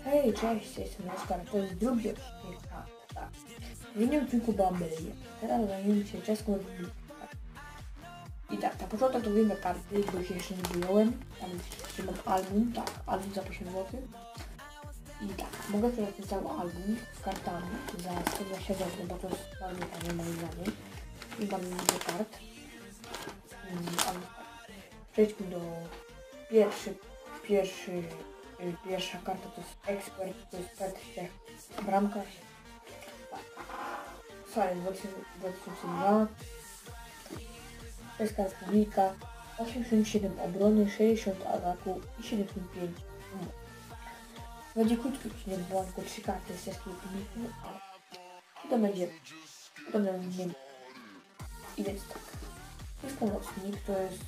Hej, cześć, jestem Oskar, to jest drugi odcinek tak. W innym odcinku była Belia. Teraz zajmiemy się czeską republiką. I tak, na początek to wyjmę karty, bo ich jeszcze nie wyjąłem. Tam jeszcze mam album, tak, album za 8 zł. I tak, mogę teraz ten cały album z kartami za 120 zł, bo to jest bardzo tanie moim zdaniem. I mam dużo kart. Przejdźmy do pierwsza karta to jest ekspert, to jest Petr bramkarz. Silent 2002. Czeska Republika. 87 obrony, 60 ataku i 75 pomocy. Będzie krótki odcinek, bo mam tylko 3 karty z Czeskiej Republiki, ale to będzie nie. I więc tak. Jest pomocnik, to jest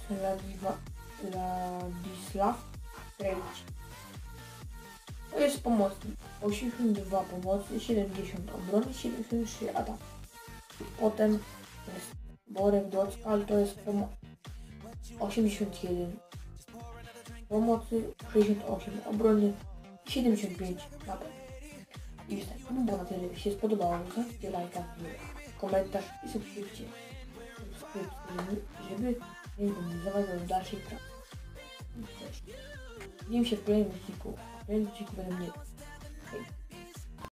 Ladisław Krejci. To jest pomocnik. 82 pomocy, 70 obrony, 73 atak. Potem jest Borek Dockal, to jest 81 pomocy, 68 obrony, 75 atak. I już tak, bo na tyle, jeśli się spodobało, zostawcie lajka, komentarz i subskrypcję, żeby nie zdominować do dalszej pracy. Widzimy się w kolejnym odcinku. W kolejnym odcinku będę mnie. Hej.